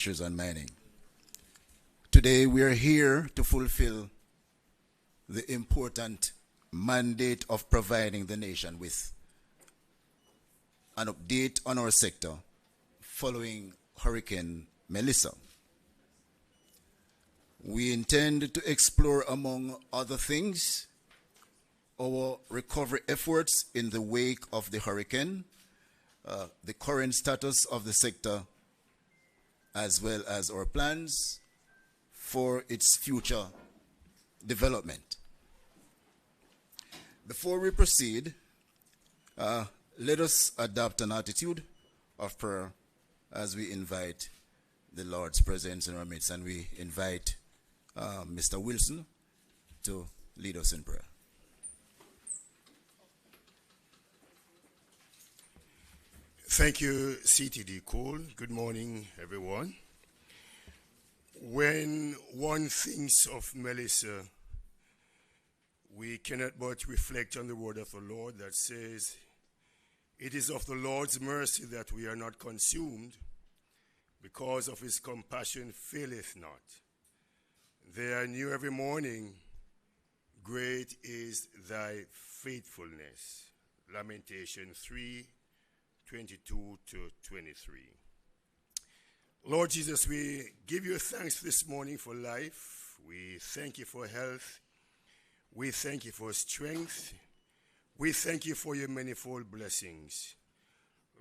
Fisheries and Mining. Today we are here to fulfill the important mandate of providing the nation with an update on our sector following Hurricane Melissa. We intend to explore, among other things, our recovery efforts in the wake of the hurricane, the current status of the sector, as well as our plans for its future development. Before we proceed, let us adopt an attitude of prayer as we invite the Lord's presence in our midst, and we invite Mr. Wilson to lead us in prayer. Thank you, CTD Cole. Good morning, everyone. When one thinks of Melissa, we cannot but reflect on the word of the Lord that says, "It is of the Lord's mercy that we are not consumed, because of his compassion faileth not. They are new every morning. Great is thy faithfulness." Lamentation 3:22 to 23. Lord Jesus, we give you thanks this morning for life. We thank you for health. We thank you for strength. We thank you for your manifold blessings.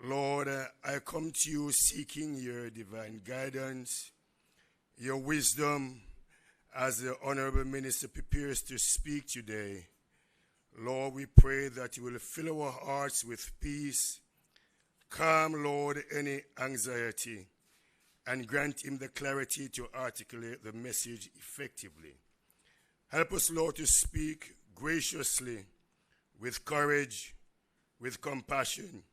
Lord, I come to you seeking your divine guidance, your wisdom, as the honorable minister prepares to speak today. Lord, we pray that you will fill our hearts with peace, calm, Lord, any anxiety, and grant him the clarity to articulate the message effectively. Help us, Lord, to speak graciously, with courage, with compassion,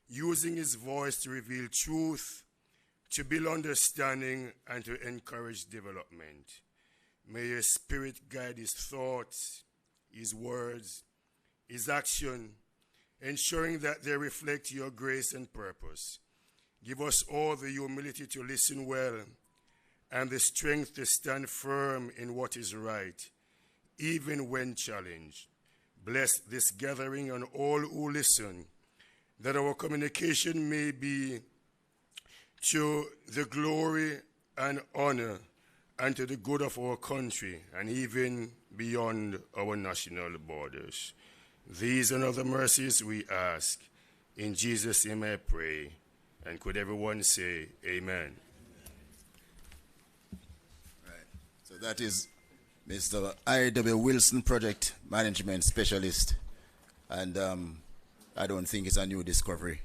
using his voice to reveal truth, to build understanding, and to encourage development. May your spirit guide his thoughts, his words, his action, ensuring that they reflect your grace and purpose. Give us all the humility to listen well and the strength to stand firm in what is right, even when challenged. Bless this gathering and all who listen, that our communication may be to the glory and honor and to the good of our country and even beyond our national borders. These and other mercies we ask. In Jesus' name I pray. And could everyone say amen? Right. So that is Mr. I.W. Wilson, Project Management Specialist. And I don't think it's a new discovery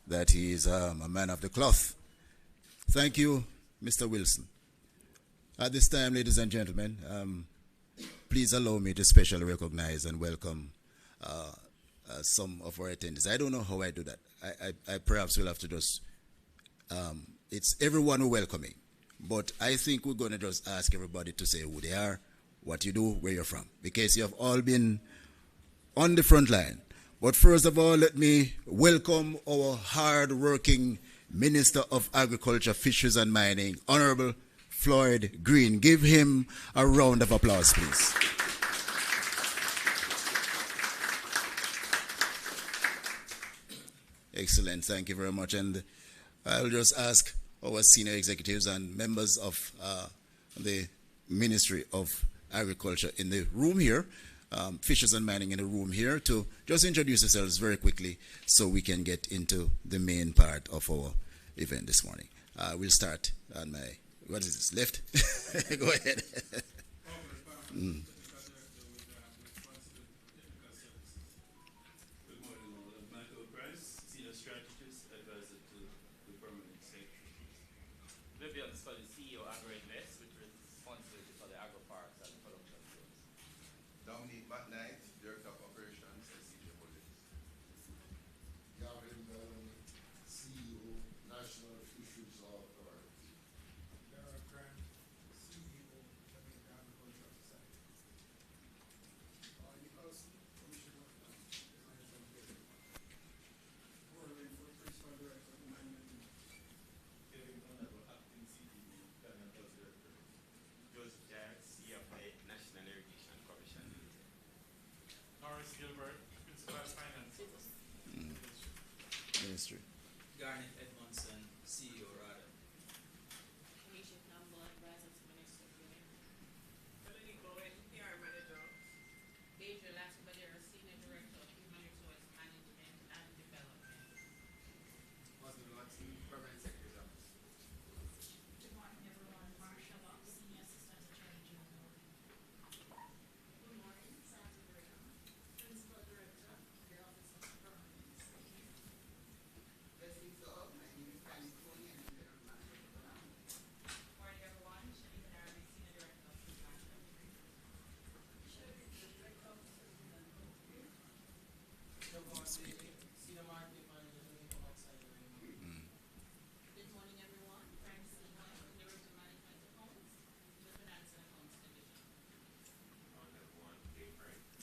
that he is a man of the cloth. Thank you, Mr. Wilson. At this time, ladies and gentlemen, please allow me to specially recognize and welcome some of our attendees. I don't know how I do that. I perhaps will have to just, it's everyone who welcoming. But I think we're going to just ask everybody to say who they are, what you do, where you're from, because you have all been on the front line. But first of all, let me welcome our hard-working Minister of Agriculture, Fisheries and Mining, Honorable Floyd Green. Give him a round of applause, please. Excellent, thank you very much. And I'll just ask our senior executives and members of the Ministry of Agriculture in the room here, Fisheries and Mining in the room here, to just introduce yourselves very quickly so we can get into the main part of our event this morning. We'll start on my, what is this, left? Go ahead. Ministry. CEO rather.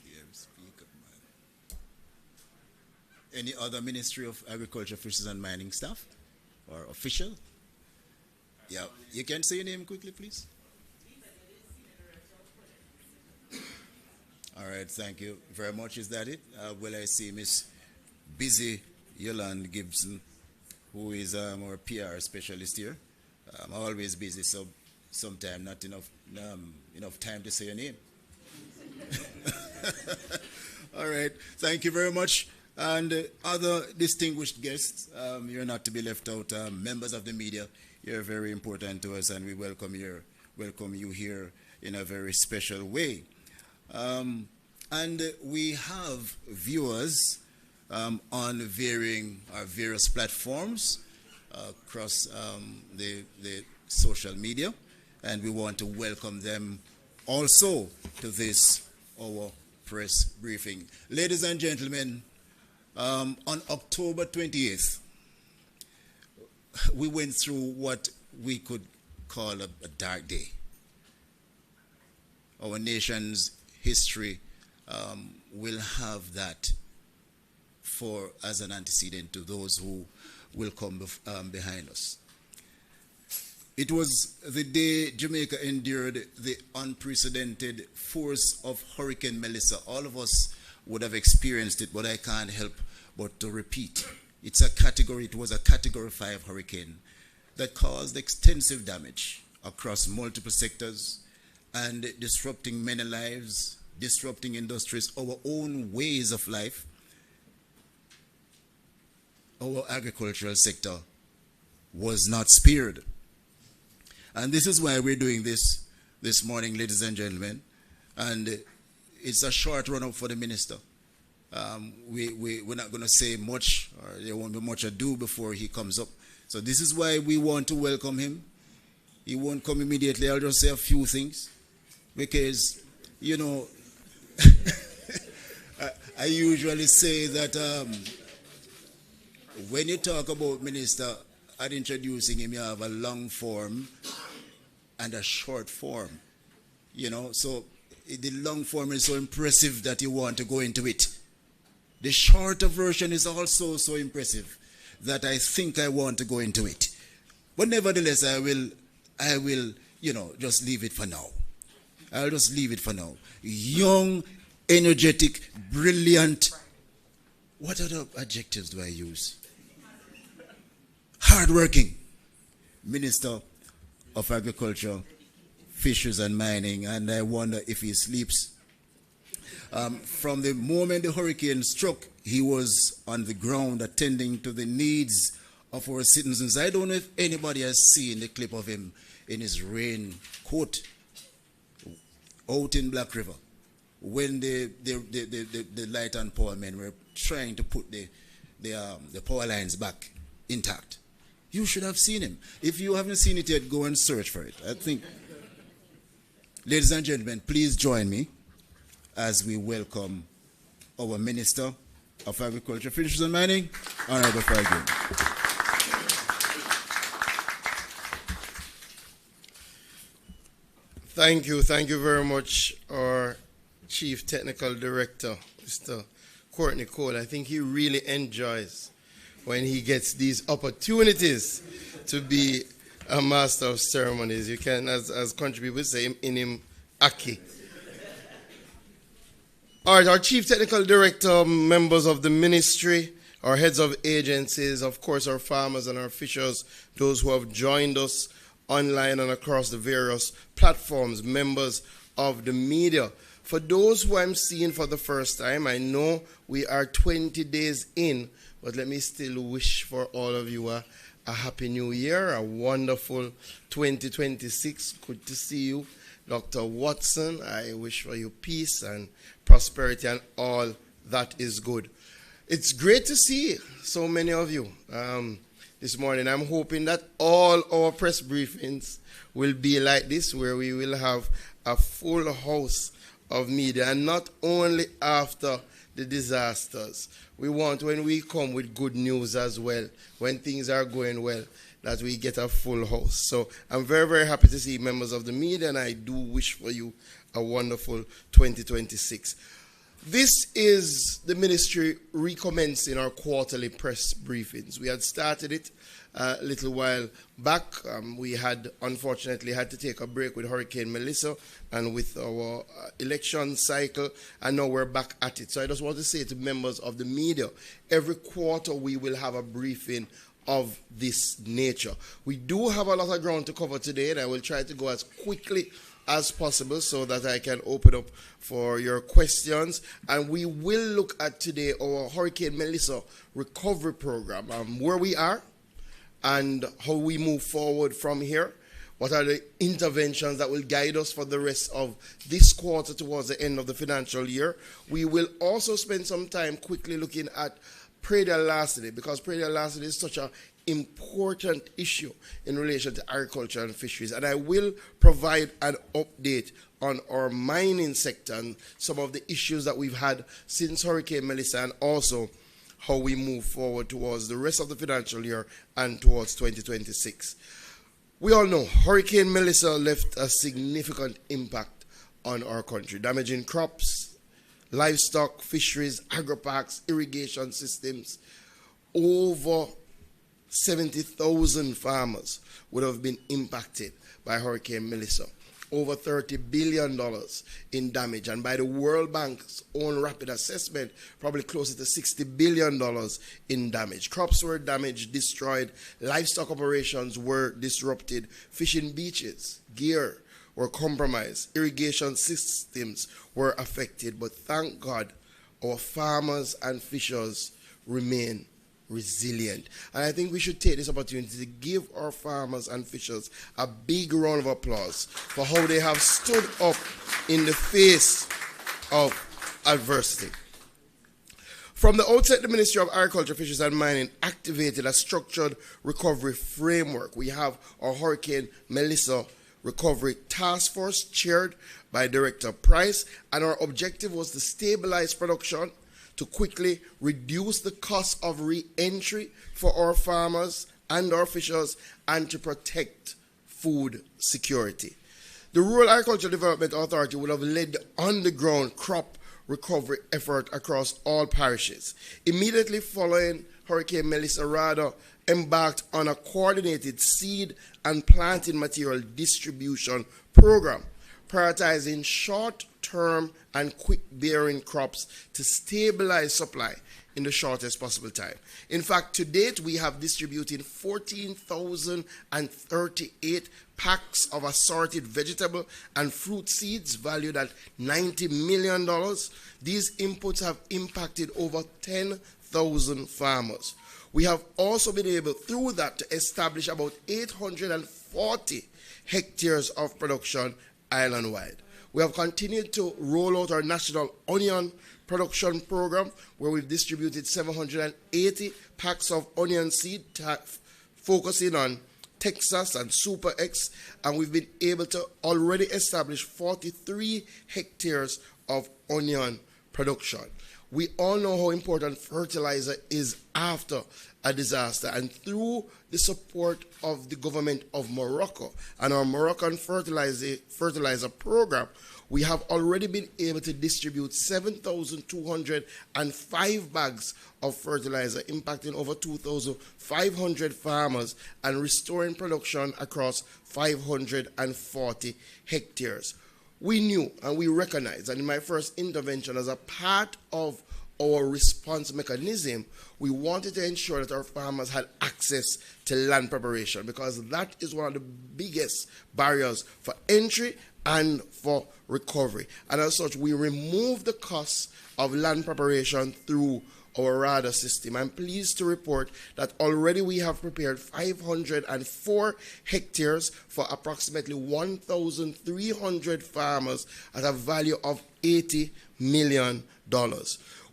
Yeah, speak up, man. Any other Ministry of Agriculture, Fisheries and Mining staff or official? Yeah, you can say your name quickly, please. All right, thank you very much. Is that it? Well, I see Miss Busy Yolande Gibson, who is our PR specialist here. I'm always busy, so sometimes not enough time to say your name. All right, thank you very much. And other distinguished guests, you're not to be left out. Members of the media, you're very important to us, and we welcome you here in a very special way. And we have viewers on various platforms across the social media, and we want to welcome them also to this our press briefing. Ladies and gentlemen, on October 28th, we went through what we could call a dark day. Our nation's history will have that as an antecedent to those who will come behind us. It was the day Jamaica endured the unprecedented force of Hurricane Melissa. All of us would have experienced it, but I can't help but to repeat. It was a Category 5 hurricane that caused extensive damage across multiple sectors and disrupting many lives, disrupting industries, our own ways of life. Our agricultural sector was not spared. And this is why we're doing this morning, ladies and gentlemen. And it's a short run-up for the minister. We're not going to say much, or there won't be much ado before he comes up. So this is why we want to welcome him. He won't come immediately. I'll just say a few things. Because, you know, I usually say that when you talk about minister, at introducing him, you have a long form and a short form. You know, so the long form is so impressive that you want to go into it. The shorter version is also so impressive that I think I want to go into it. But nevertheless, I will, you know, just leave it for now. I'll just leave it for now. Young, energetic, brilliant. What other adjectives do I use? Hardworking Minister of Agriculture, Fisheries and Mining, and I wonder if he sleeps. From the moment the hurricane struck, he was on the ground attending to the needs of our citizens. I don't know if anybody has seen the clip of him in his raincoat out in Black River when the light and power men were trying to put the power lines back intact. You should have seen him. If you haven't seen it yet, go and search for it. I think, ladies and gentlemen, please join me as we welcome our Minister of Agriculture, Fisheries and Mining, Honorable Floyd Green. Thank you very much, our Chief Technical Director, Mr. Courtney Cole. I think he really enjoys when he gets these opportunities to be a master of ceremonies. You can, as country people say, in him, Aki. All right, our Chief Technical Director, members of the ministry, our heads of agencies, of course, our farmers and our fishers, those who have joined us online and across the various platforms, members of the media. For those who I'm seeing for the first time, I know we are 20 days in, but let me still wish for all of you a happy new year, a wonderful 2026. Good to see you, Dr. Watson. I wish for you peace and prosperity and all that is good. It's great to see so many of you this morning. I'm hoping that all our press briefings will be like this, where we will have a full house of media, and not only after the disasters. We want, when we come with good news as well, when things are going well, that we get a full house. So I'm very, very happy to see members of the media, and I do wish for you a wonderful 2026. This is the ministry recommencing our quarterly press briefings. We had started it a little while back. We had, unfortunately, had to take a break with Hurricane Melissa and with our election cycle, and now we're back at it. So I just want to say to members of the media, every quarter we will have a briefing of this nature. We do have a lot of ground to cover today, and I will try to go as quickly as possible so that I can open up for your questions. And we will look at today our Hurricane Melissa recovery program, where we are and how we move forward from here. What are the interventions that will guide us for the rest of this quarter towards the end of the financial year? We will also spend some time quickly looking at praedial larceny, because praedial larceny is such an important issue in relation to agriculture and fisheries. And I will provide an update on our mining sector and some of the issues that we've had since Hurricane Melissa, and also how we move forward towards the rest of the financial year and towards 2026. We all know Hurricane Melissa left a significant impact on our country, damaging crops, livestock, fisheries, agri-parks, irrigation systems. Over 70,000 farmers would have been impacted by Hurricane Melissa. Over $30 billion in damage, and by the World Bank's own rapid assessment, probably closer to $60 billion in damage. Crops were damaged, destroyed, livestock operations were disrupted, fishing beaches, gear were compromised, irrigation systems were affected, but thank God our farmers and fishers remain resilient. And I think we should take this opportunity to give our farmers and fishers a big round of applause for how they have stood up in the face of adversity. From the outset, the Ministry of Agriculture, Fisheries and Mining activated a structured recovery framework. We have our Hurricane Melissa Recovery Task Force chaired by Director Price, and our objective was to stabilize production, to quickly reduce the cost of re-entry for our farmers and our fishers, and to protect food security. The Rural Agriculture Development Authority would have led the underground crop recovery effort across all parishes. Immediately following Hurricane Melissa, RADA embarked on a coordinated seed and planting material distribution program, prioritizing short-term and quick-bearing crops to stabilize supply in the shortest possible time. In fact, to date, we have distributed 14,038 packs of assorted vegetable and fruit seeds valued at $90 million. These inputs have impacted over 10,000 farmers. We have also been able, through that, to establish about 840 hectares of production island-wide. We have continued to roll out our national onion production program, where we've distributed 780 packs of onion seed, focusing on Texas and Super X, and we've been able to already establish 43 hectares of onion production. We all know how important fertilizer is after a disaster, and through the support of the government of Morocco and our Moroccan fertilizer program, we have already been able to distribute 7,205 bags of fertilizer, impacting over 2,500 farmers and restoring production across 540 hectares. We knew and we recognized, and in my first intervention as a part of our response mechanism, we wanted to ensure that our farmers had access to land preparation, because that is one of the biggest barriers for entry and for recovery. And as such, we removed the costs of land preparation through our RADA system. I'm pleased to report that already we have prepared 504 hectares for approximately 1,300 farmers at a value of $80 million.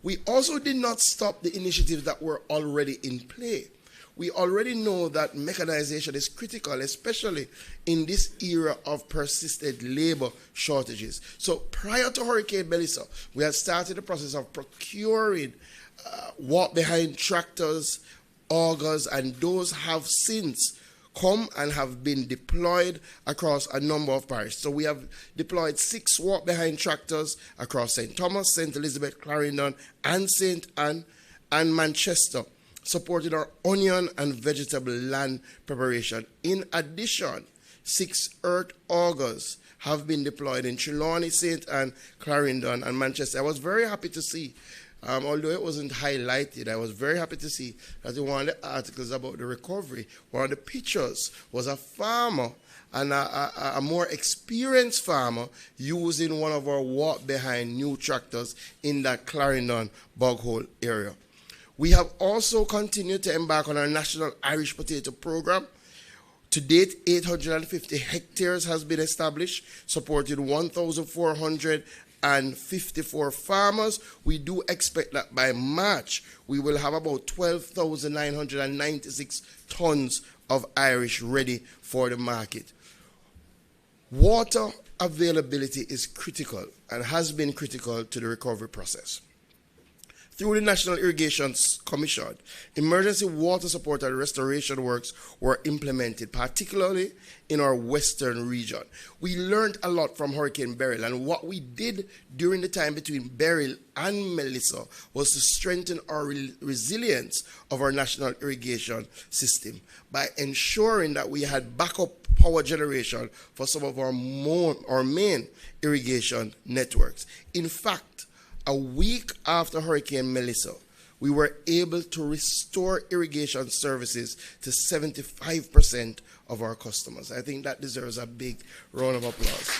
We also did not stop the initiatives that were already in play. We already know that mechanization is critical, especially in this era of persistent labor shortages. So prior to Hurricane Melissa, we had started the process of procuring walk-behind tractors, augers, and those have since come and have been deployed across a number of parishes. So we have deployed 6 walk-behind tractors across St. Thomas, St. Elizabeth, Clarendon, and St. Anne, and Manchester, supporting our onion and vegetable land preparation. In addition, 6 earth augers have been deployed in Trelawney, St. Anne, Clarendon, and Manchester. I was very happy to see, although it wasn't highlighted, I was very happy to see that in one of the articles about the recovery, one of the pictures was a farmer and a more experienced farmer using one of our walk-behind new tractors in that Clarendon bog hole area. We have also continued to embark on our National Irish Potato Program. To date, 850 hectares has been established, supporting 1,454 farmers. We do expect that by March, we will have about 12,996 tons of Irish ready for the market. Water availability is critical and has been critical to the recovery process. Through the National Irrigation Commission, emergency water support and restoration works were implemented, particularly in our western region. We learned a lot from Hurricane Beryl, and what we did during the time between Beryl and Melissa was to strengthen our resilience of our national irrigation system by ensuring that we had backup power generation for some of our main irrigation networks. In fact, a week after Hurricane Melissa, we were able to restore irrigation services to 75% of our customers. I think that deserves a big round of applause.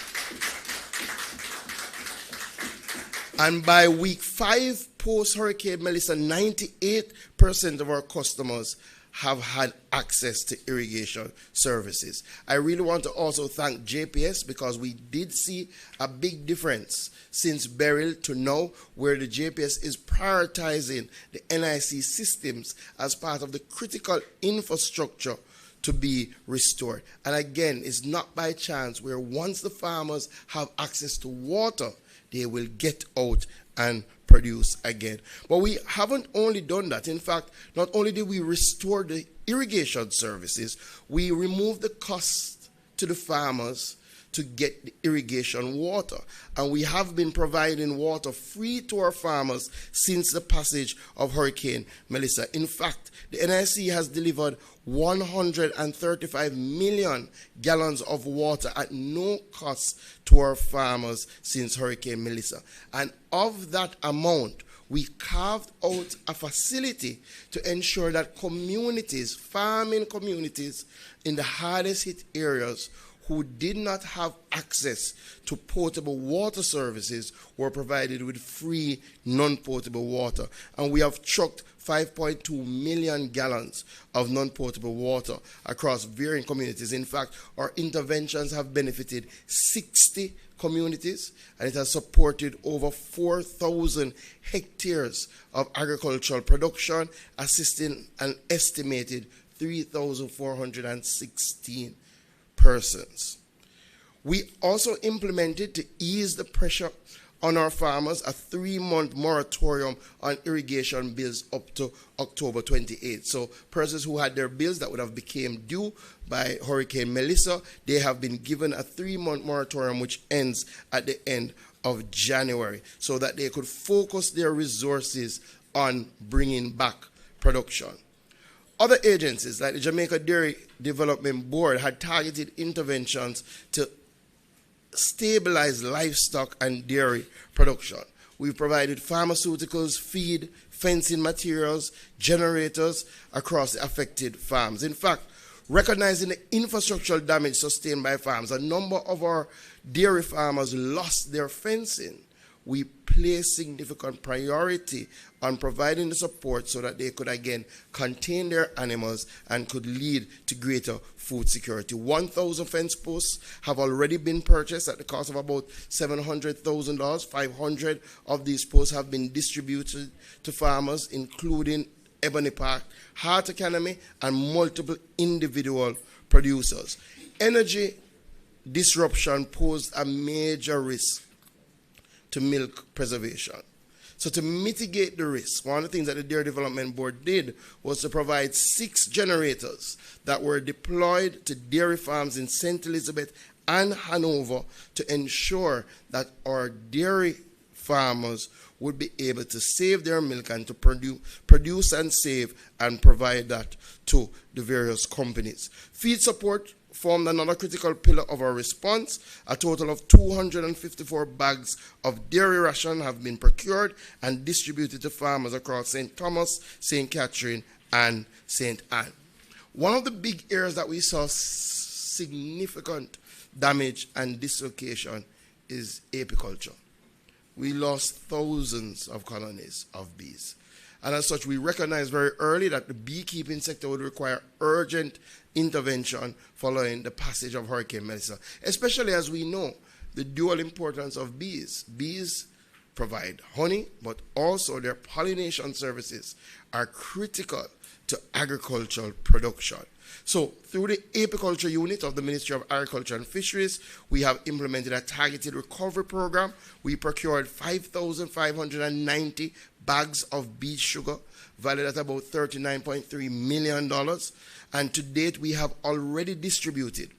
And by week 5 post-Hurricane Melissa, 98% of our customers have had access to irrigation services. I really want to also thank JPS, because we did see a big difference since Beryl to now, where the JPS is prioritizing the NIC systems as part of the critical infrastructure to be restored. And again, it's not by chance, where once the farmers have access to water, they will get out and produce again. But we haven't only done that. In fact, not only did we restore the irrigation services, we removed the cost to the farmers to get the irrigation water. And we have been providing water free to our farmers since the passage of Hurricane Melissa. In fact, the NIC has delivered 135 million gallons of water at no cost to our farmers since Hurricane Melissa. And of that amount, we carved out a facility to ensure that communities, farming communities in the hardest hit areas who did not have access to potable water services were provided with free non-potable water. And we have trucked 5.2 million gallons of non-potable water across varying communities. In fact, our interventions have benefited 60 communities, and it has supported over 4,000 hectares of agricultural production, assisting an estimated 3,416 persons. We also implemented, to ease the pressure on our farmers, a 3-month moratorium on irrigation bills up to October 28th. So persons who had their bills that would have became due by Hurricane Melissa, they have been given a 3-month moratorium which ends at the end of January, so that they could focus their resources on bringing back production. Other agencies like the Jamaica Dairy Development Board had targeted interventions to stabilize livestock and dairy production. We've provided pharmaceuticals, feed, fencing materials, generators across the affected farms. In fact, recognizing the infrastructural damage sustained by farms, a number of our dairy farmers lost their fencing. We place significant priority on providing the support so that they could again contain their animals and could lead to greater food security. 1,000 fence posts have already been purchased at the cost of about $700,000. 500 of these posts have been distributed to farmers, including Ebony Park, Heart Academy, and multiple individual producers. Energy disruption posed a major risk to milk preservation. So to mitigate the risk, one of the things that the Dairy Development Board did was to provide 6 generators that were deployed to dairy farms in St. Elizabeth and Hanover to ensure that our dairy farmers would be able to save their milk and to produce and save and provide that to the various companies. Feed support formed another critical pillar of our response. A total of 254 bags of dairy ration have been procured and distributed to farmers across St. Thomas, St. Catherine, and St. Anne. One of the big areas that we saw significant damage and dislocation is apiculture. We lost thousands of colonies of bees. And as such, we recognized very early that the beekeeping sector would require urgent intervention following the passage of Hurricane Melissa, especially as we know the dual importance of bees. Bees provide honey, but also their pollination services are critical to agricultural production. So through the apiculture unit of the Ministry of Agriculture and Fisheries, we have implemented a targeted recovery program. We procured 5,590 bags of beet sugar, valued at about $39.3 million. And to date, we have already distributed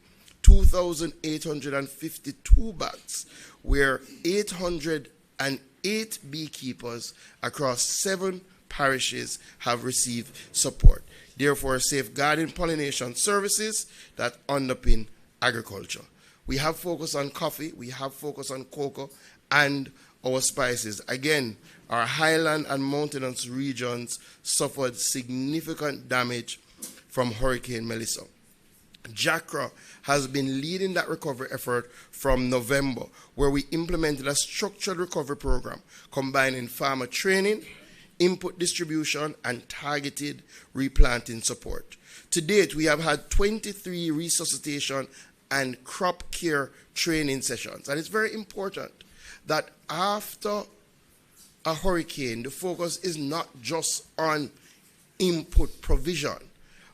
2,852 bags, where 808 beekeepers across 7 parishes have received support. Therefore, safeguarding pollination services that underpin agriculture. We have focused on coffee, we have focused on cocoa, and our spices. Again, our highland and mountainous regions suffered significant damage from Hurricane Melissa. JACRA has been leading that recovery effort from November, where we implemented a structured recovery program combining farmer training, input distribution, and targeted replanting support. To date, we have had 23 resuscitation and crop care training sessions. And it's very important that after a hurricane, the focus is not just on input provision,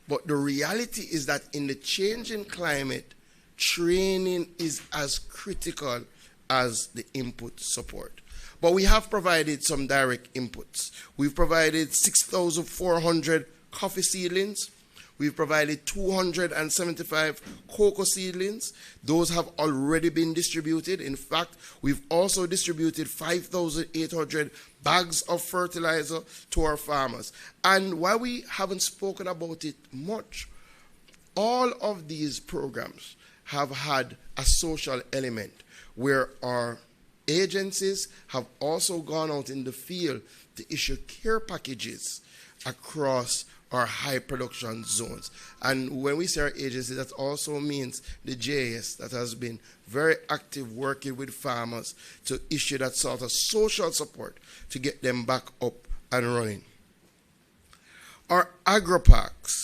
but the reality is that in the changing climate, training is as critical as the input support. But we have provided some direct inputs. We've provided 6,400 coffee seedlings. We've provided 275 cocoa seedlings. Those have already been distributed. In fact, we've also distributed 5,800 bags of fertilizer to our farmers. And while we haven't spoken about it much, all of these programs have had a social element where our agencies have also gone out in the field to issue care packages across our high production zones. And when we say our agency, that also means the JS that has been very active working with farmers to issue that sort of social support to get them back up and running. Our agri-parks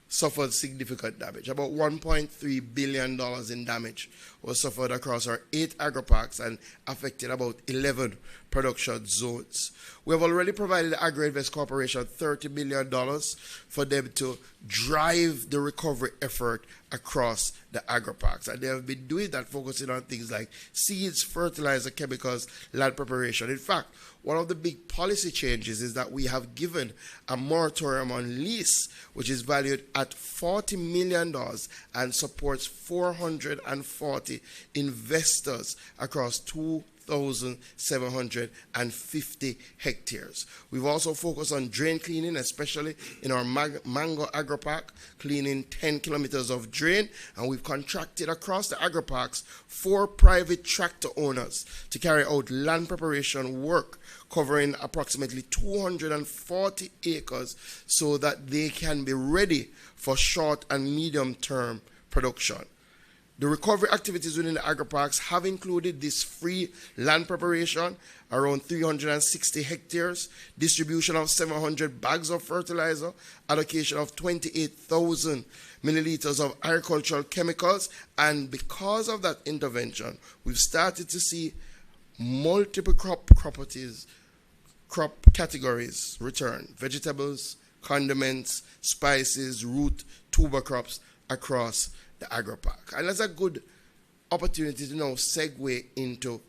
suffered significant damage. About $1.3 billion in damage was suffered across our 8 agri-parks and affected about 11 production zones. We have already provided the Agri-Invest Corporation $30 million for them to drive the recovery effort across the agri-parks. And they have been doing that, focusing on things like seeds, fertilizer, chemicals, land preparation. In fact, one of the big policy changes is that we have given a moratorium on lease, which is valued at $40 million and supports 440 investors across 2 6,750 hectares. We've also focused on drain cleaning, especially in our Mango Agropark, cleaning 10 kilometers of drain, and we've contracted across the agroparks 4 private tractor owners to carry out land preparation work covering approximately 240 acres so that they can be ready for short and medium term production. The recovery activities within the agroparks have included this free land preparation, around 360 hectares, distribution of 700 bags of fertilizer, allocation of 28,000 milliliters of agricultural chemicals, and because of that intervention, we've started to see multiple crop categories return: vegetables, condiments, spices, root, tuber crops across the agropark. And that's a good opportunity to now segue into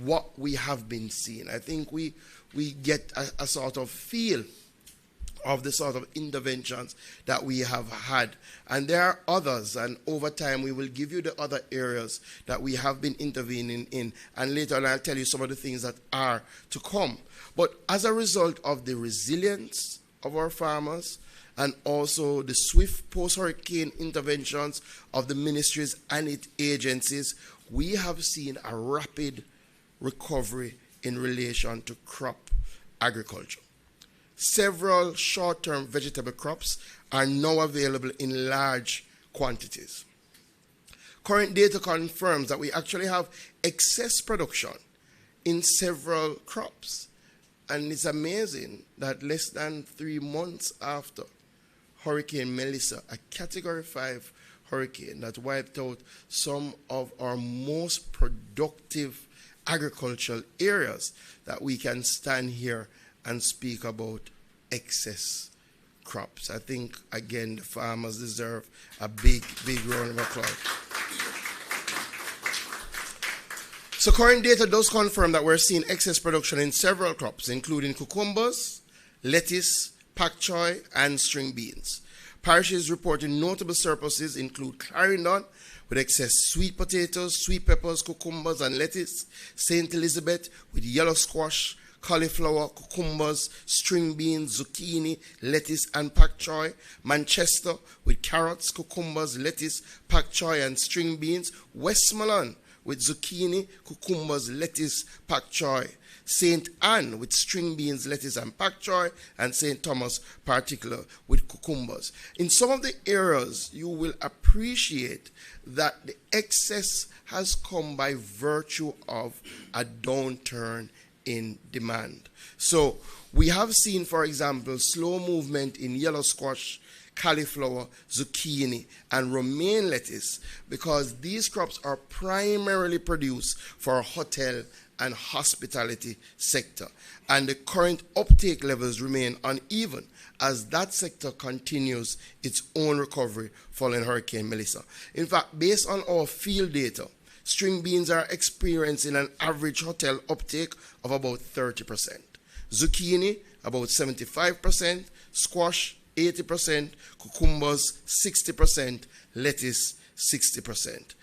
what we have been seeing. I think we get a sort of feel of the sort of interventions that we have had. And there are others, and over time we will give you the other areas that we have been intervening in, and later on I'll tell you some of the things that are to come. But as a result of the resilience of our farmers, and also the swift post-hurricane interventions of the ministries and its agencies, we have seen a rapid recovery in relation to crop agriculture. Several short-term vegetable crops are now available in large quantities. Current data confirms that we actually have excess production in several crops. And it's amazing that less than 3 months after Hurricane Melissa, a Category 5 hurricane that wiped out some of our most productive agricultural areas, that we can stand here and speak about excess crops. I think, again, the farmers deserve a big, big round of applause. So current data does confirm that we're seeing excess production in several crops, including cucumbers, lettuce, pak choy, and string beans. Parishes reporting notable surpluses include Clarendon, with excess sweet potatoes, sweet peppers, cucumbers, and lettuce; St. Elizabeth, with yellow squash, cauliflower, cucumbers, string beans, zucchini, lettuce, and pak choy; Manchester, with carrots, cucumbers, lettuce, pak choy, and string beans; Westmoreland, with zucchini, cucumbers, lettuce, pak choy; St. Anne, with string beans, lettuce, and pak choy; and St. Thomas, particular, with cucumbers. In some of the areas, you will appreciate that the excess has come by virtue of a downturn in demand. So we have seen, for example, slow movement in yellow squash, cauliflower, zucchini, and romaine lettuce, because these crops are primarily produced for hotel and hospitality sector, and the current uptake levels remain uneven as that sector continues its own recovery following Hurricane Melissa. In fact, based on our field data, string beans are experiencing an average hotel uptake of about 30%, zucchini about 75%, squash 80%, cucumbers 60%, lettuce 60%.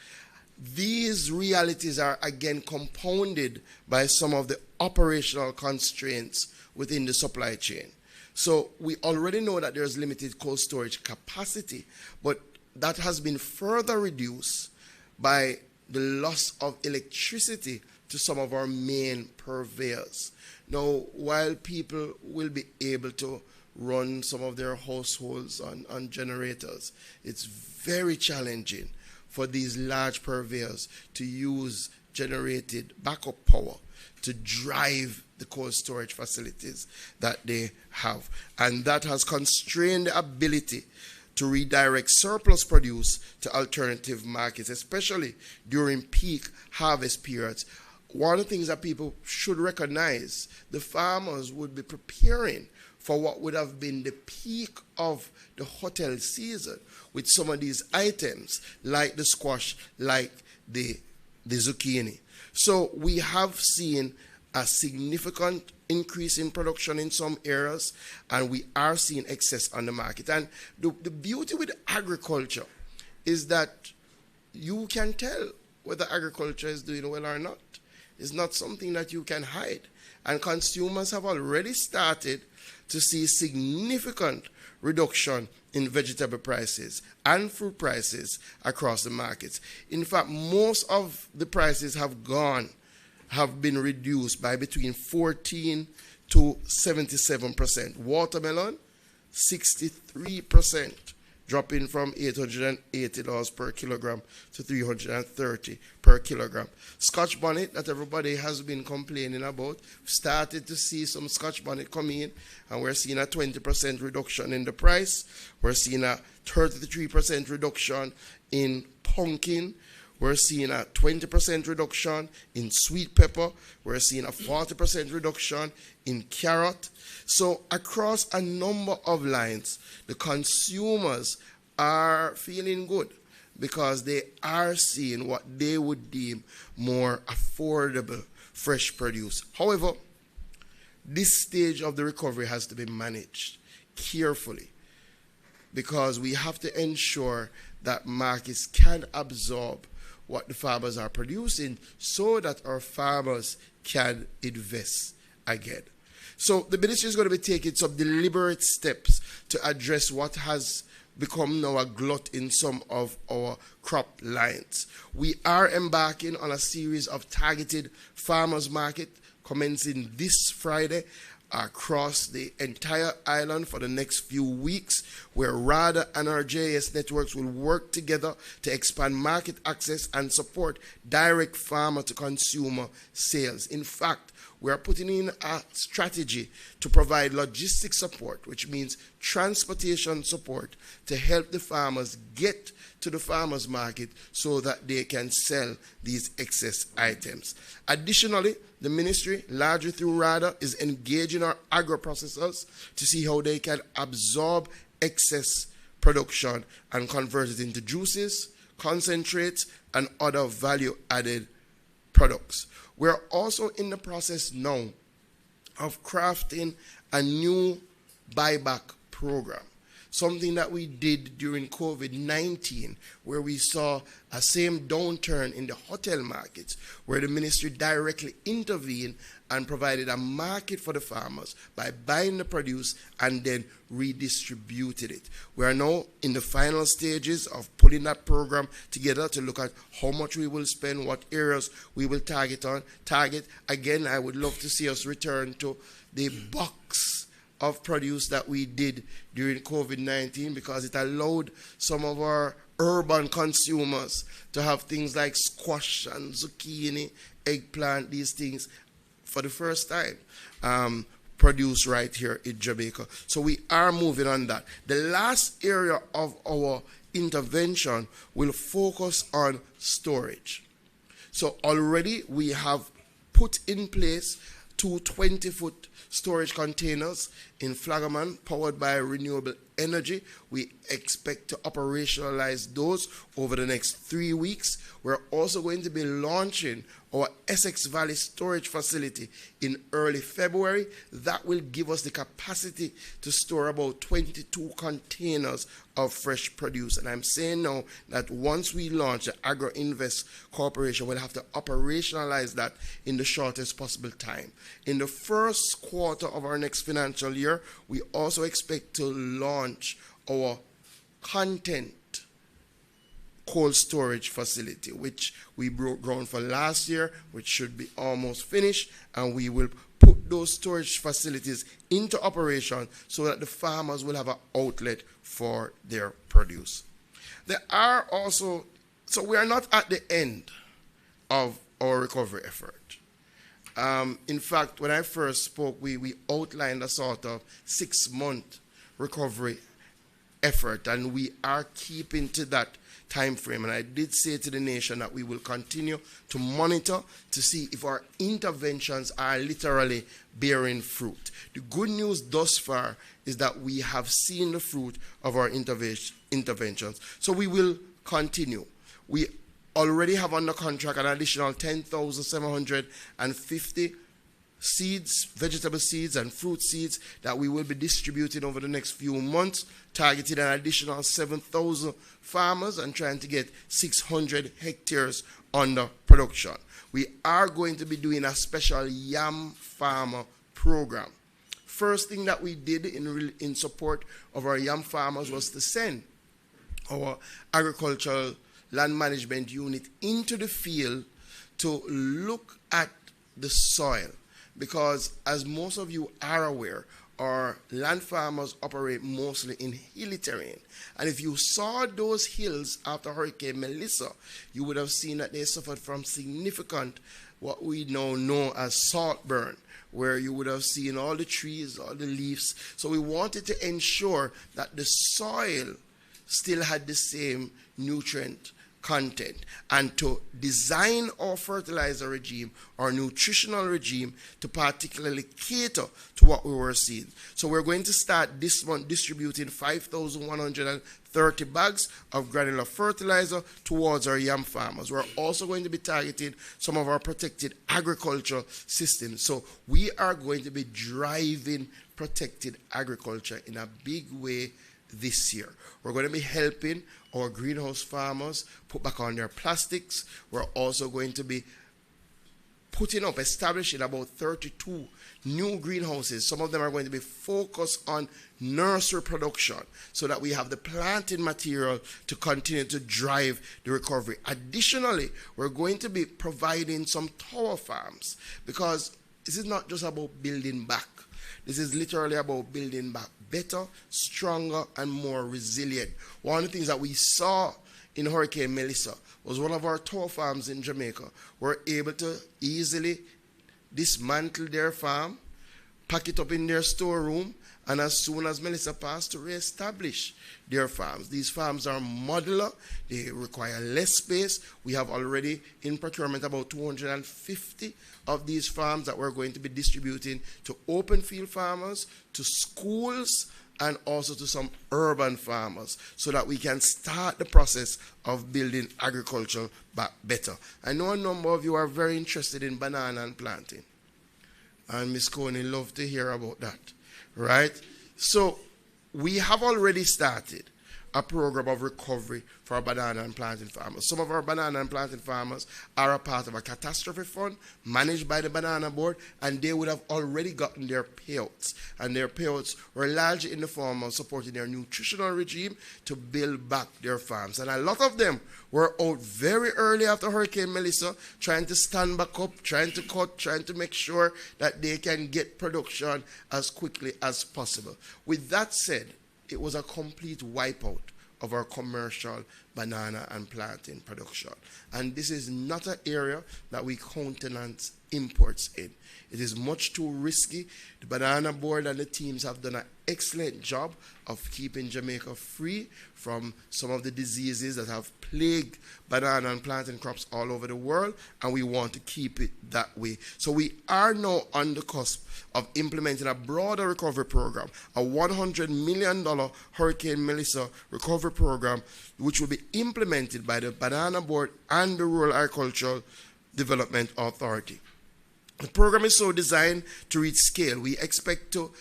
These realities are again compounded by some of the operational constraints within the supply chain. So we already know that there's limited cold storage capacity, but that has been further reduced by the loss of electricity to some of our main purveyors. Now, while people will be able to run some of their households on generators, it's very challenging for these large purveyors to use generated backup power to drive the cold storage facilities that they have. And that has constrained the ability to redirect surplus produce to alternative markets, especially during peak harvest periods. One of the things that people should recognize, the farmers would be preparing for what would have been the peak of the hotel season with some of these items, like the squash, like the zucchini. So we have seen a significant increase in production in some areas, and we are seeing excess on the market. And the beauty with agriculture is that you can tell whether agriculture is doing well or not. is not something that you can hide. And consumers have already started to see significant reduction in vegetable prices and fruit prices across the markets. In fact, most of the prices have been reduced by between 14 to 77%. Watermelon, 63%, dropping from $880 per kilogram to $330 per kilogram. Scotch bonnet that everybody has been complaining about, started to see some Scotch bonnet come in, and we're seeing a 20% reduction in the price. We're seeing a 33% reduction in pumpkin. We're seeing a 20% reduction in sweet pepper. We're seeing a 40% reduction in carrot. So across a number of lines, the consumers are feeling good because they are seeing what they would deem more affordable fresh produce. However, this stage of the recovery has to be managed carefully because we have to ensure that markets can absorb what the farmers are producing so that our farmers can invest again. So the ministry is going to be taking some deliberate steps to address what has become now a glut in some of our crop lines. We are embarking on a series of targeted farmers market commencing this Friday across the entire island for the next few weeks, where RADA and our JS networks will work together to expand market access and support direct farmer-to-consumer sales. In fact, we are putting in a strategy to provide logistic support, which means transportation support to help the farmers get to the farmers market so that they can sell these excess items. Additionally, the ministry, largely through RADA, is engaging our agro-processors to see how they can absorb excess production and convert it into juices, concentrates, and other value-added products. We're also in the process now of crafting a new buyback program, something that we did during COVID-19, where we saw a same downturn in the hotel markets, where the ministry directly intervened and provided a market for the farmers by buying the produce and then redistributed it. We are now in the final stages of putting that program together to look at how much we will spend, what areas we will target. Again, I would love to see us return to the box of produce that we did during COVID-19, because it allowed some of our urban consumers to have things like squash and zucchini, eggplant, these things for the first time produced right here in Jamaica. So we are moving on that. The last area of our intervention will focus on storage. So already we have put in place 2 20-foot storage containers in Flagaman powered by renewable energy. We expect to operationalize those over the next 3 weeks. We're also going to be launching our Essex Valley storage facility in early February. That will give us the capacity to store about 22 containers of fresh produce. And I'm saying now that once we launch the Agro Invest Corporation, we'll have to operationalize that in the shortest possible time. In the first quarter of our next financial year, we also expect to launch our content cold storage facility, which we broke ground for last year, which should be almost finished, and we will put those storage facilities into operation so that the farmers will have an outlet for their produce. There are also, so we are not at the end of our recovery effort. In fact, when I first spoke, we outlined a sort of 6-month recovery effort, and we are keeping to that time frame. And I did say to the nation that we will continue to monitor to see if our interventions are literally bearing fruit. The good news thus far is that we have seen the fruit of our interventions. So we will continue. We already have under contract an additional 10,750 seeds, vegetable seeds, and fruit seeds that we will be distributing over the next few months, targeting an additional 7,000 farmers and trying to get 600 hectares under production. We are going to be doing a special yam farmer program. First thing that we did in support of our yam farmers was to send our agricultural land management unit into the field to look at the soil, because as most of you are aware, our land farmers operate mostly in hilly terrain. And if you saw those hills after Hurricane Melissa, you would have seen that they suffered from significant, what we now know as salt burn, where you would have seen all the trees, all the leaves. So we wanted to ensure that the soil still had the same nutrient content, and to design our fertilizer regime, our nutritional regime, to particularly cater to what we were seeing. So we're going to start this month distributing 5,130 bags of granular fertilizer towards our yam farmers. We're also going to be targeting some of our protected agriculture systems. So we are going to be driving protected agriculture in a big way this year. We're going to be helping our greenhouse farmers put back on their plastics. We're also going to be establishing about 32 new greenhouses. Some of them are going to be focused on nursery production so that we have the planting material to continue to drive the recovery. Additionally, we're going to be providing some tower farms, because this is not just about building back. This is literally about building back better, stronger, and more resilient. One of the things that we saw in Hurricane Melissa was one of our tower farms in Jamaica were able to easily dismantle their farm, pack it up in their storeroom, and as soon as Melissa passed, to reestablish their farms. These farms are modular. They require less space. We have already in procurement about 250 of these farms that we're going to be distributing to open field farmers, to schools, and also to some urban farmers, so that we can start the process of building agriculture back better. I know a number of you are very interested in banana and planting, and Ms. Courtney loved to hear about that, right? So we have already started a program of recovery for our banana and planting farmers. Some of our banana and planting farmers are a part of a catastrophe fund managed by the Banana Board, and they would have already gotten their payouts. And their payouts were largely in the form of supporting their nutritional regime to build back their farms. And a lot of them were out very early after Hurricane Melissa, trying to stand back up, trying to cut, trying to make sure that they can get production as quickly as possible. With that said, it was a complete wipeout of our commercial banana and planting production. And this is not an area that we countenance imports in. It is much too risky. The Banana Board and the teams have done an excellent job of keeping Jamaica free from some of the diseases that have plagued banana and planting crops all over the world, and we want to keep it that way. So we are now on the cusp of implementing a broader recovery program, a $100 million Hurricane Melissa recovery program, which will be implemented by the Banana Board and the Rural Agricultural Development Authority. The program is so designed to reach scale. We expect to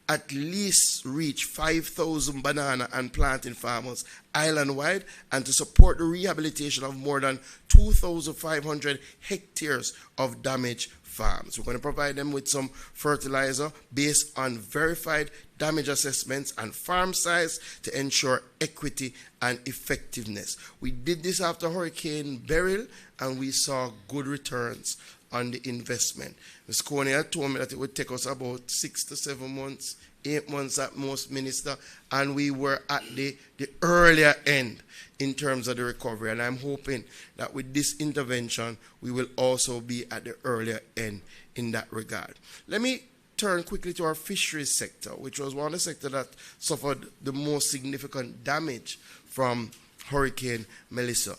at least reach 5,000 banana and planting farmers island-wide, and to support the rehabilitation of more than 2,500 hectares of damaged farms. We're going to provide them with some fertilizer based on verified damage assessments and farm size to ensure equity and effectiveness. We did this after Hurricane Beryl, and we saw good returns on the investment. Ms. Courtney had told me that it would take us about 6 to 7 months, 8 months at most, Minister, and we were at the earlier end in terms of the recovery. And I'm hoping that with this intervention, we will also be at the earlier end in that regard. Let me turn quickly to our fisheries sector, which was one of the sectors that suffered the most significant damage from Hurricane Melissa.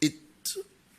It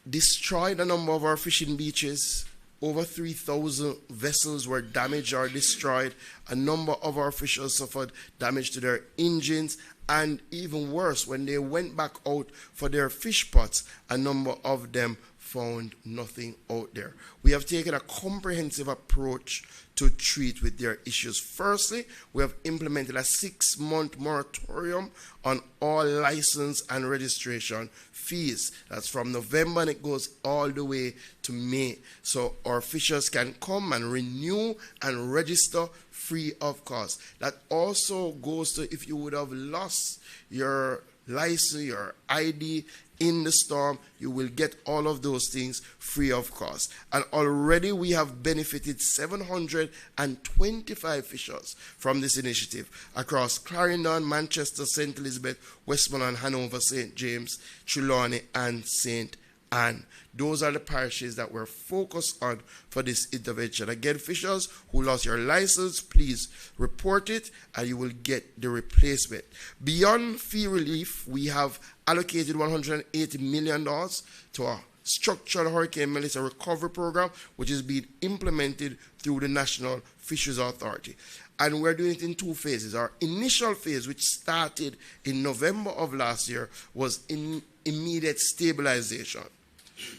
destroyed a number of our fishing beaches. Over 3,000 vessels were damaged or destroyed. A number of our fishers suffered damage to their engines, and even worse, when they went back out for their fish pots, a number of them found nothing out there. We have taken a comprehensive approach to treat with their issues. Firstly, we have implemented a 6-month moratorium on all license and registration fees. That's from November and it goes all the way to May. So our fishers can come and renew and register free of cost. That also goes to if you would have lost your license, your ID in the storm, you will get all of those things free of cost. And already we have benefited 725 fishers from this initiative across Clarendon, Manchester, St. Elizabeth, Westmoreland, Hanover, St. James, Trelawney, and St. Anne. Those are the parishes that we're focused on for this intervention. Again, fishers who lost your license, please report it and you will get the replacement. Beyond fee relief, we have allocated $180 million to our structured Hurricane Melissa recovery program, which is being implemented through the National Fisheries Authority. And we're doing it in 2 phases. Our initial phase, which started in November of last year, was in immediate stabilization.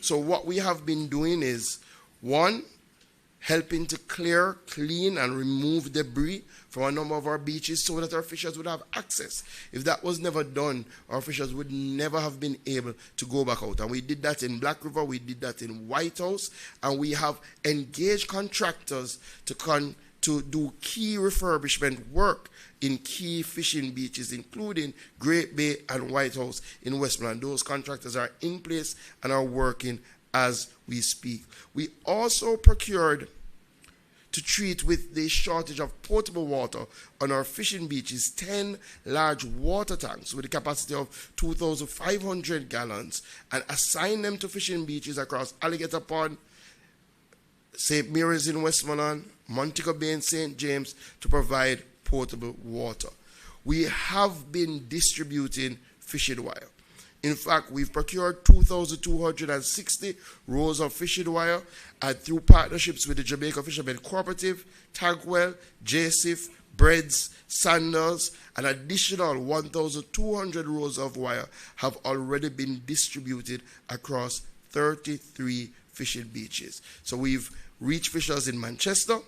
So what we have been doing is, 1, helping to clear, clean, and remove debris from a number of our beaches so that our fishers would have access. If that was never done, our fishers would never have been able to go back out. And we did that in Black River, we did that in White House, and we have engaged contractors to do key refurbishment work in key fishing beaches, including Great Bay and White House in Westmoreland. Those contractors are in place and are working as we speak. We also procured, to treat with the shortage of potable water on our fishing beaches, 10 large water tanks with a capacity of 2,500 gallons and assign them to fishing beaches across Alligator Pond, St. Mary's in Westmoreland, Montego Bay and St. James to provide potable water. We have been distributing fishing wire. In fact, we've procured 2,260 rows of fishing wire through partnerships with the Jamaica Fishermen Cooperative, Tagwell, JSIF, Breads, Sandals. An additional 1,200 rows of wire have already been distributed across 33 fishing beaches. So we've reached fishers in Manchester,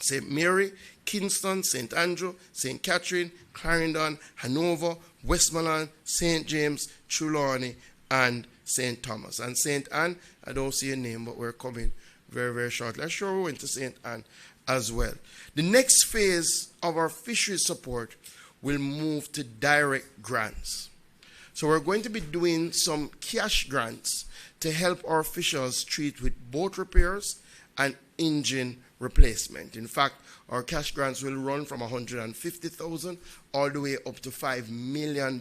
St. Mary, Kingston, St. Andrew, St. Catherine, Clarendon, Hanover, Westmoreland, St. James, Trelawney, and St. Thomas. And St. Anne, I don't see a name, but we're coming very, very shortly. I'm sure we went to St. Anne as well. The next phase of our fisheries support will move to direct grants. So we're going to be doing some cash grants to help our fishers treat with boat repairs and engine replacement. In fact, our cash grants will run from $150,000 all the way up to $5 million,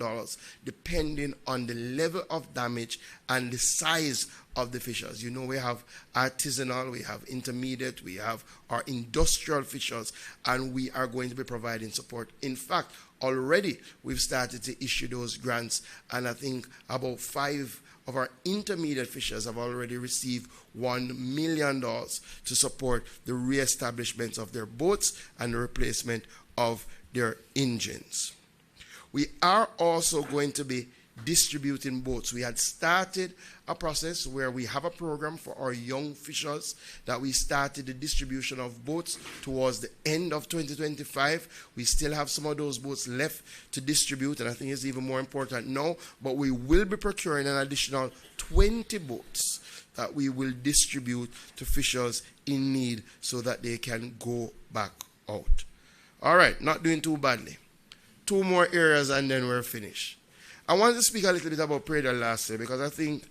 depending on the level of damage and the size of the fishers. You know, we have artisanal, we have intermediate, we have our industrial fishers, and we are going to be providing support. In fact, already we've started to issue those grants, and I think about 5 of our intermediate fishers have already received $1 million to support the reestablishment of their boats and the replacement of their engines. We are also going to be distributing boats. We had started a process where we have a program for our young fishers that we started the distribution of boats towards the end of 2025. We still have some of those boats left to distribute, and I think it's even more important now, but we will be procuring an additional 20 boats that we will distribute to fishers in need so that they can go back out. All right, not doing too badly. 2 more areas and then we're finished. I wanted to speak a little bit about praedial larceny because I think,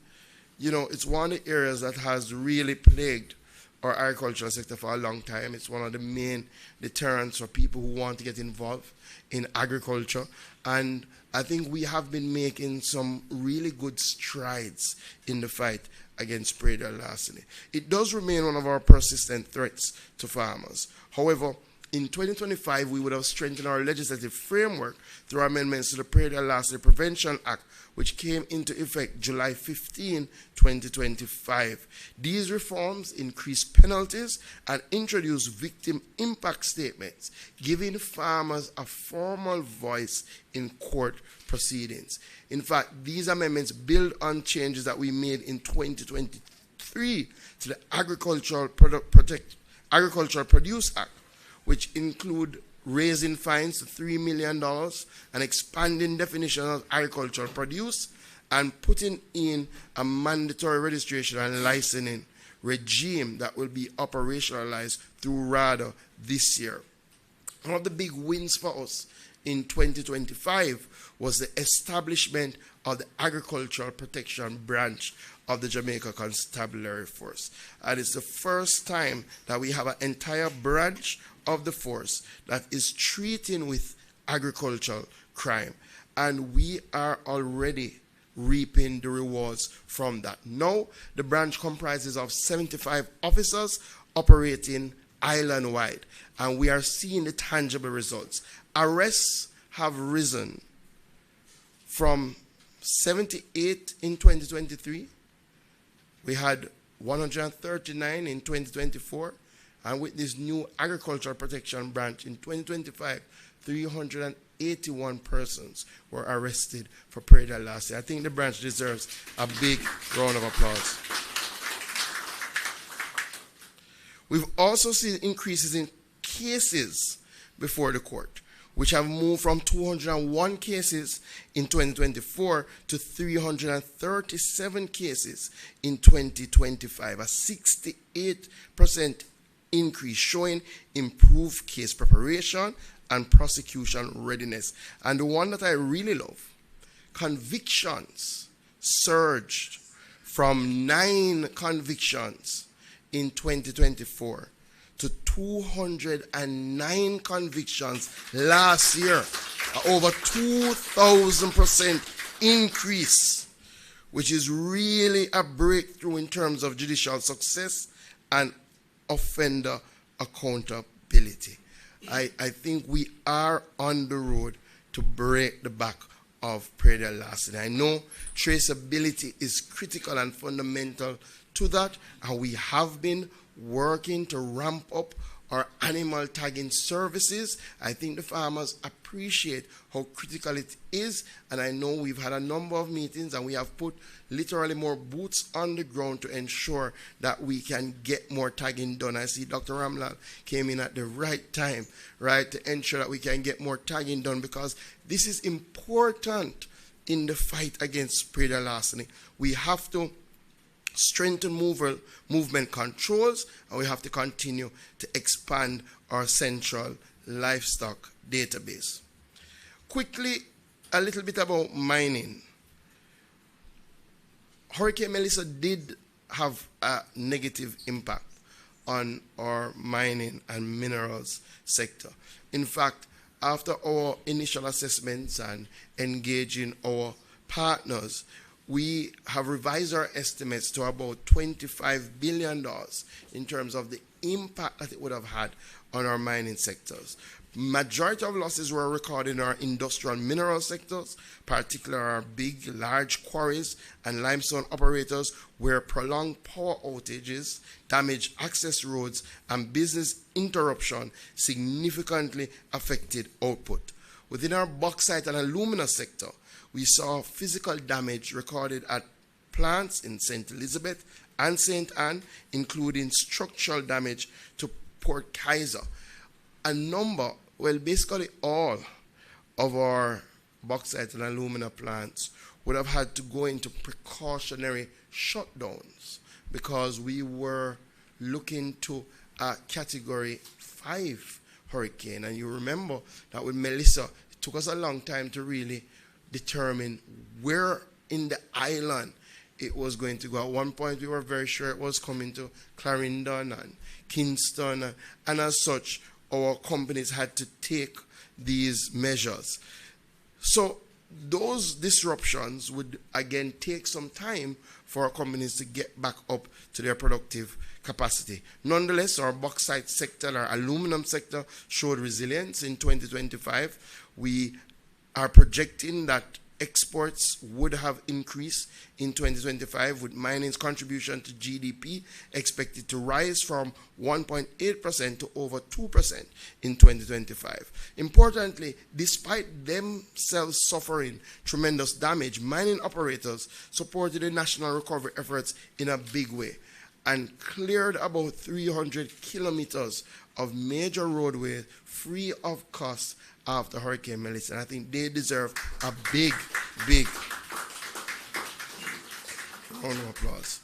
you know, it's one of the areas that has really plagued our agricultural sector for a long time. It's one of the main deterrents for people who want to get involved in agriculture. And I think we have been making some really good strides in the fight against praedial larceny. It does remain one of our persistent threats to farmers. However, in 2025, we would have strengthened our legislative framework through amendments to the Praedial Larceny Prevention Act, which came into effect July 15, 2025. These reforms increase penalties and introduce victim impact statements, giving farmers a formal voice in court proceedings. In fact, these amendments build on changes that we made in 2023 to the Agricultural Produce Act, which include raising fines to $3 million and expanding definition of agricultural produce and putting in a mandatory registration and licensing regime that will be operationalized through RADA this year. One of the big wins for us in 2025 was the establishment of the Agricultural Protection Branch of the Jamaica Constabulary Force. And it's the first time that we have an entire branch of the force that is treating with agricultural crime. And we are already reaping the rewards from that. Now, the branch comprises of 75 officers operating island-wide, and we are seeing the tangible results. Arrests have risen from 78 in 2023. We had 139 in 2024. And with this new agricultural protection branch in 2025, 381 persons were arrested for praedial larceny. I think the branch deserves a big round of applause. We've also seen increases in cases before the court, which have moved from 201 cases in 2024 to 337 cases in 2025, a 68% increase, showing improved case preparation and prosecution readiness. And the one that I really love, convictions surged from 9 convictions in 2024 to 209 convictions last year, over 2,000% increase, which is really a breakthrough in terms of judicial success and offender accountability. I think we are on the road to break the back of praedial larceny. I know traceability is critical and fundamental to that, and we have been working to ramp up our animal tagging services. I think the farmers appreciate how critical it is, and I know we've had a number of meetings and we have put literally more boots on the ground to ensure that we can get more tagging done. I see Dr. Ramlal came in at the right time, right, to ensure that we can get more tagging done, because this is important in the fight against praedial larceny. We have to strengthen movement controls, and we have to continue to expand our central livestock database. Quickly, a little bit about mining. Hurricane Melissa did have a negative impact on our mining and minerals sector. In fact, after our initial assessments and engaging our partners, we have revised our estimates to about $25 billion in terms of the impact that it would have had on our mining sectors. Majority of losses were recorded in our industrial mineral sectors, particularly our big, large quarries and limestone operators, where prolonged power outages, damaged access roads, and business interruption significantly affected output. Within our bauxite and alumina sector, we saw physical damage recorded at plants in St. Elizabeth and St. Anne, including structural damage to Port Kaiser. Basically all of our bauxite and alumina plants would have had to go into precautionary shutdowns because we were looking to a Category 5 hurricane. And you remember that with Melissa, it took us a long time to really determine where in the island it was going to go. At one point, we were very sure it was coming to Clarendon and Kingston, and as such, our companies had to take these measures. So those disruptions would again take some time for our companies to get back up to their productive capacity. Nonetheless, our bauxite sector, our aluminum sector showed resilience in 2025. We are projecting that exports would have increased in 2025, with mining's contribution to GDP expected to rise from 1.8% to over 2% in 2025. Importantly, despite themselves suffering tremendous damage, mining operators supported the national recovery efforts in a big way and cleared about 300 kilometers of major roadways free of cost after Hurricane Melissa. And I think they deserve a big round of applause.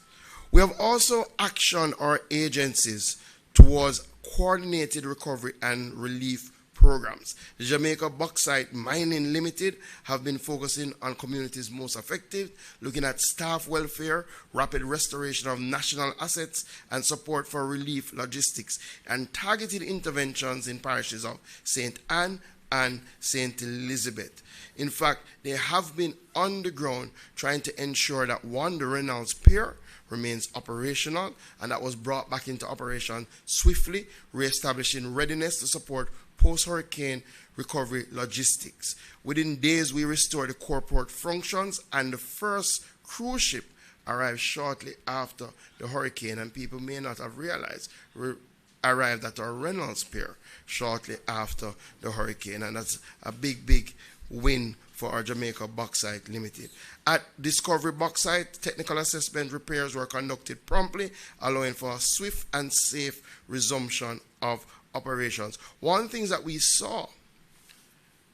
We have also actioned our agencies towards coordinated recovery and relief programs. The Jamaica Bauxite Mining Limited have been focusing on communities most affected, looking at staff welfare, rapid restoration of national assets, and support for relief logistics, and targeted interventions in parishes of St. Anne and St. Elizabeth. In fact, they have been on the ground trying to ensure that one, the Reynolds Pier remains operational, and that was brought back into operation swiftly, re-establishing readiness to support post-hurricane recovery logistics. Within days, we restored the core port functions, and the first cruise ship arrived shortly after the hurricane, and people may not have realized arrived at our Reynolds Pier shortly after the hurricane, and that's a big win for our Jamaica Bauxite Limited. At Discovery Bauxite, technical assessment repairs were conducted promptly, allowing for a swift and safe resumption of operations. One thing that we saw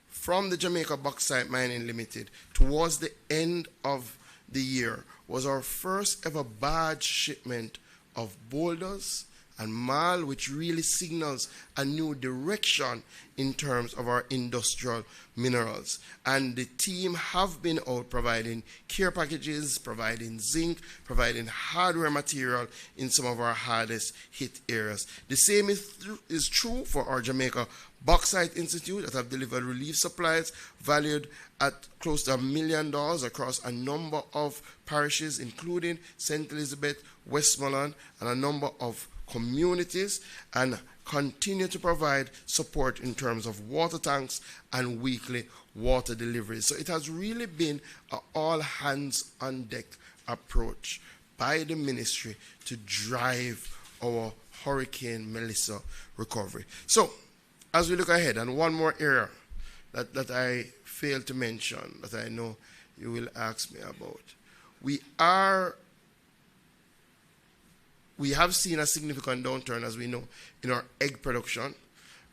from the Jamaica Bauxite Mining Limited towards the end of the year was our first ever barge shipment of boulders and marl, which really signals a new direction in terms of our industrial minerals. And the team have been out providing care packages, providing zinc, providing hardware material in some of our hardest hit areas. The same is true for our Jamaica Bauxite Institute that have delivered relief supplies valued at close to $1 million across a number of parishes, including St. Elizabeth, Westmoreland, and a number of communities, and continue to provide support in terms of water tanks and weekly water deliveries. So it has really been an all hands on deck approach by the ministry to drive our Hurricane Melissa recovery. So as we look ahead, and one more area that I failed to mention that I know you will ask me about, we have seen a significant downturn, as we know, in our egg production,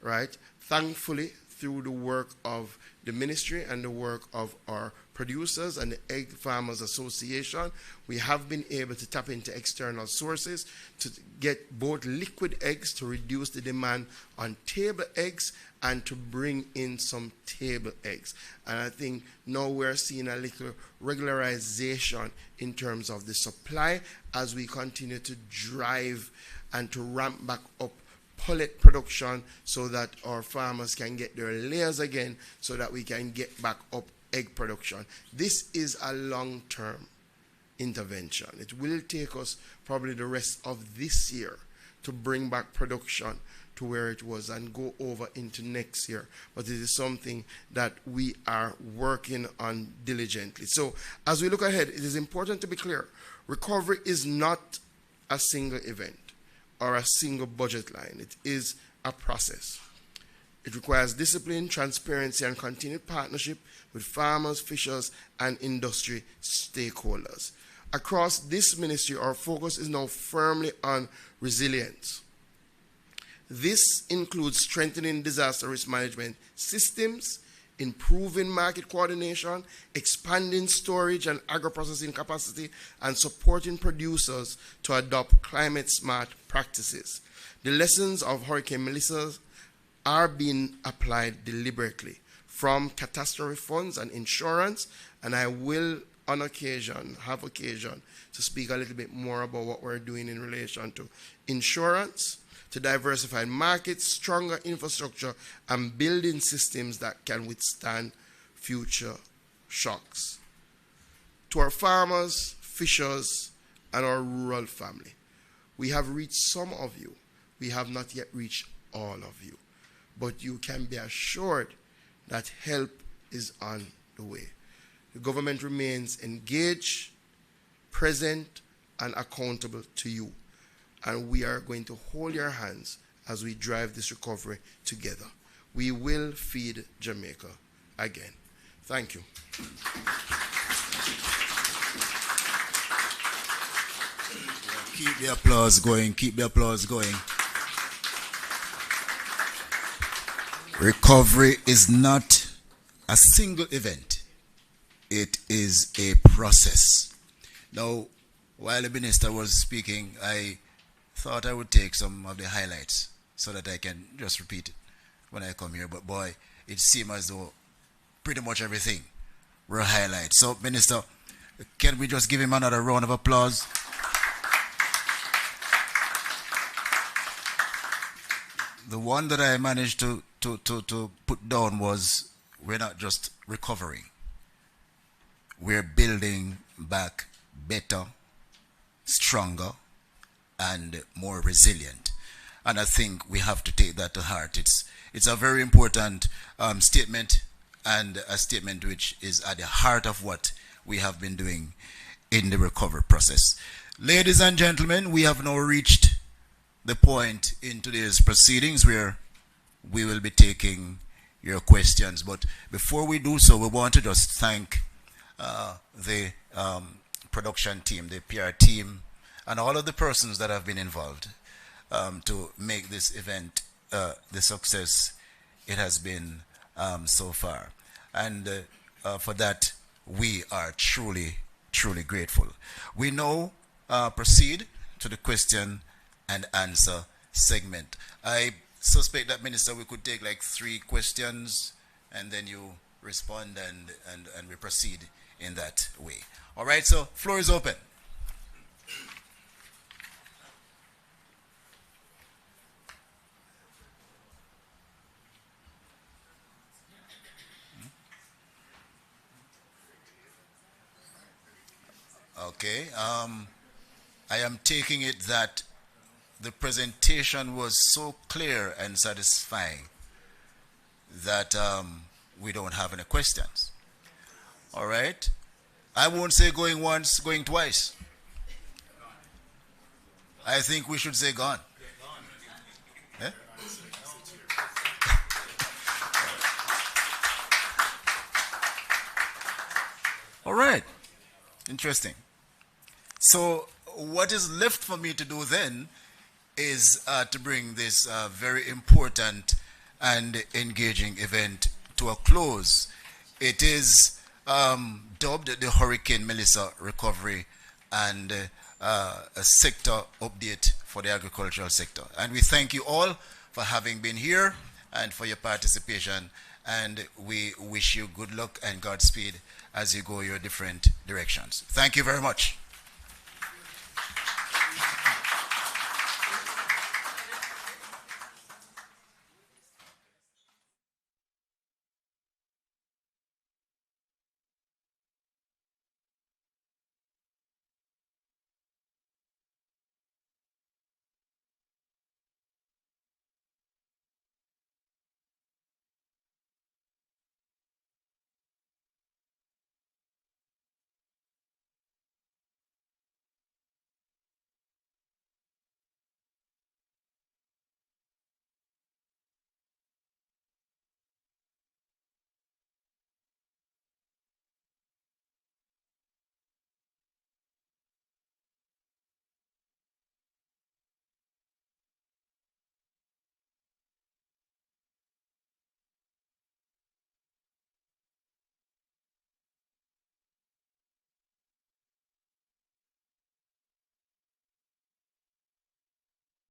right? Thankfully, through the work of the ministry and the work of our producers and the Egg Farmers Association, we have been able to tap into external sources to get both liquid eggs to reduce the demand on table eggs and to bring in some table eggs. And I think now we're seeing a little regularization in terms of the supply as we continue to drive and to ramp back up pullet production so that our farmers can get their layers again, so that we can get back up egg production. This is a long-term intervention. It will take us probably the rest of this year to bring back production to where it was and go over into next year. But it is something that we are working on diligently. So as we look ahead, it is important to be clear. Recovery is not a single event or a single budget line. It is a process. It requires discipline, transparency, and continued partnership with farmers, fishers, and industry stakeholders. Across this ministry, our focus is now firmly on resilience. This includes strengthening disaster risk management systems, improving market coordination, expanding storage and agro-processing capacity, and supporting producers to adopt climate-smart practices. The lessons of Hurricane Melissa are being applied deliberately from catastrophe funds and insurance, and I will have occasion to speak a little bit more about what we're doing in relation to insurance, to diversified markets, stronger infrastructure, and building systems that can withstand future shocks. To our farmers, fishers, and our rural family, we have reached some of you. We have not yet reached all of you. But you can be assured that help is on the way. The government remains engaged, present, and accountable to you. And we are going to hold your hands as we drive this recovery together. We will feed Jamaica again. Thank you. Keep the applause going. Keep the applause going. Recovery is not a single event. It is a process. Now, while the minister was speaking, I thought I would take some of the highlights so that I can just repeat it when I come here. But boy, it seemed as though pretty much everything were highlights. So, Minister, can we just give him another round of applause? The one that I managed to put down was, we're not just recovering. We're building back better, stronger, and more resilient. And I think we have to take that to heart. It's a very important statement, and a statement which is at the heart of what we have been doing in the recovery process. Ladies and gentlemen, we have now reached the point in today's proceedings where we will be taking your questions. But before we do so, we want to just thank the production team, the PR team, and all of the persons that have been involved to make this event the success it has been so far. And for that, we are truly, truly grateful. We now proceed to the question and answer segment. I suspect that, Minister, we could take like 3 questions and then you respond and we proceed in that way. All right, so floor is open. Okay, I am taking it that the presentation was so clear and satisfying that we don't have any questions. All right, I won't say going once, going twice. I think we should say gone. Eh? All right, interesting. So what is left for me to do then is to bring this very important and engaging event to a close. It is dubbed the Hurricane Melissa Recovery and a sector update for the agricultural sector. And we thank you all for having been here and for your participation. And we wish you good luck and Godspeed as you go your different directions. Thank you very much.